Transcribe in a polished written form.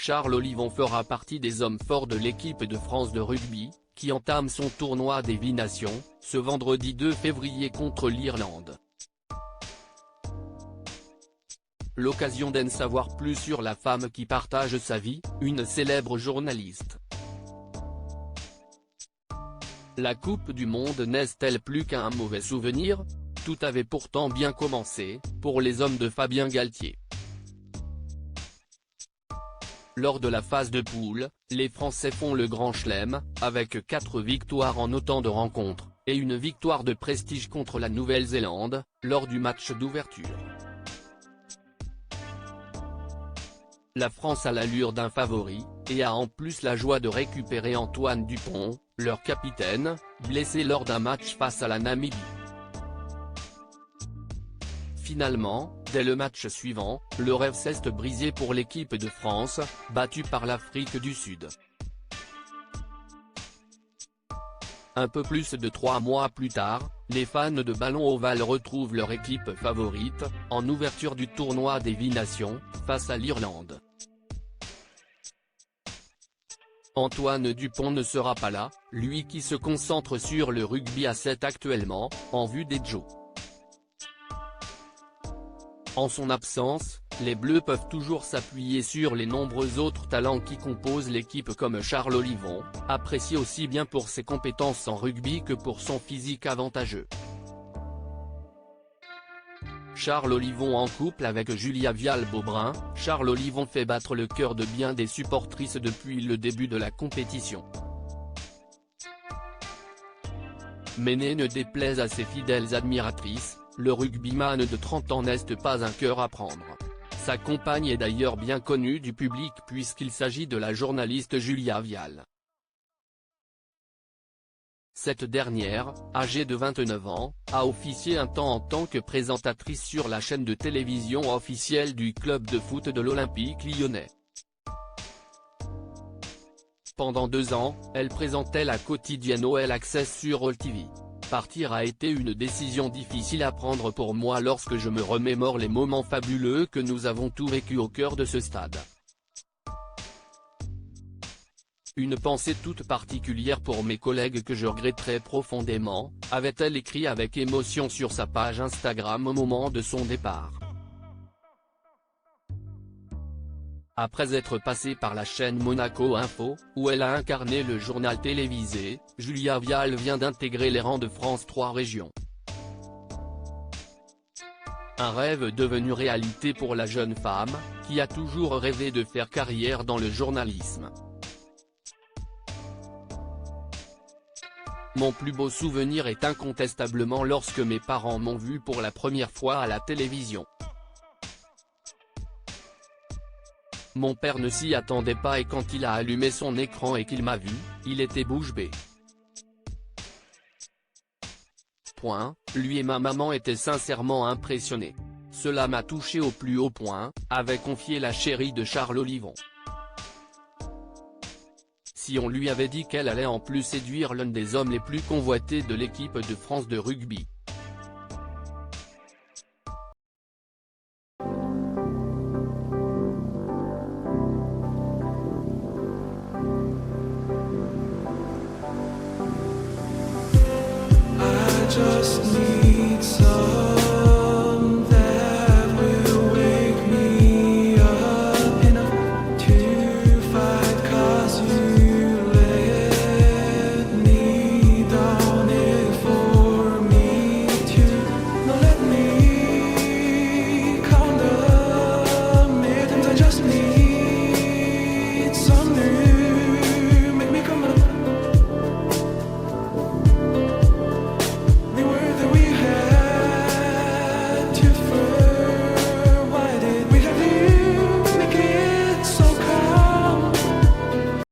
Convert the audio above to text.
Charles Olivon fera partie des hommes forts de l'équipe de France de rugby, qui entame son tournoi des 8 nations, ce vendredi 2 février contre l'Irlande. L'occasion d'en savoir plus sur la femme qui partage sa vie, une célèbre journaliste. La Coupe du Monde n'est-elle plus qu'un mauvais souvenir? Tout avait pourtant bien commencé, pour les hommes de Fabien Galthié. Lors de la phase de poule, les Français font le grand chelem, avec 4 victoires en autant de rencontres, et une victoire de prestige contre la Nouvelle-Zélande, lors du match d'ouverture. La France a l'allure d'un favori, et a en plus la joie de récupérer Antoine Dupont, leur capitaine, blessé lors d'un match face à la Namibie. Finalement, dès le match suivant, le rêve s'est brisé pour l'équipe de France, battue par l'Afrique du Sud. Un peu plus de 3 mois plus tard, les fans de ballon ovale retrouvent leur équipe favorite, en ouverture du tournoi des 8 nations, face à l'Irlande. Antoine Dupont ne sera pas là, lui qui se concentre sur le rugby à 7 actuellement, en vue des Jeux. En son absence, les Bleus peuvent toujours s'appuyer sur les nombreux autres talents qui composent l'équipe comme Charles Olivon, apprécié aussi bien pour ses compétences en rugby que pour son physique avantageux. Charles Olivon en couple avec Julia Vial-Beaubrun, Charles Olivon fait battre le cœur de bien des supportrices depuis le début de la compétition. Mais ne déplaise à ses fidèles admiratrices, le rugbyman de 30 ans n'est pas un cœur à prendre. Sa compagne est d'ailleurs bien connue du public puisqu'il s'agit de la journaliste Julia Vial. Cette dernière, âgée de 29 ans, a officié un temps en tant que présentatrice sur la chaîne de télévision officielle du club de foot de l'Olympique lyonnais. Pendant 2 ans, elle présentait la quotidienne All Access sur All TV. Partir a été une décision difficile à prendre pour moi lorsque je me remémore les moments fabuleux que nous avons tous vécus au cœur de ce stade. Une pensée toute particulière pour mes collègues que je regretterai profondément, avait-elle écrit avec émotion sur sa page Instagram au moment de son départ. Après être passée par la chaîne Monaco Info, où elle a incarné le journal télévisé, Julia Vial vient d'intégrer les rangs de France 3 Régions. Un rêve devenu réalité pour la jeune femme, qui a toujours rêvé de faire carrière dans le journalisme. Mon plus beau souvenir est incontestablement lorsque mes parents m'ont vu pour la première fois à la télévision. Mon père ne s'y attendait pas et quand il a allumé son écran et qu'il m'a vu, il était bouche bée. Lui et ma maman étaient sincèrement impressionnés. Cela m'a touché au plus haut point, avait confié la chérie de Charles Olivon. Si on lui avait dit qu'elle allait en plus séduire l'un des hommes les plus convoités de l'équipe de France de rugby. Just need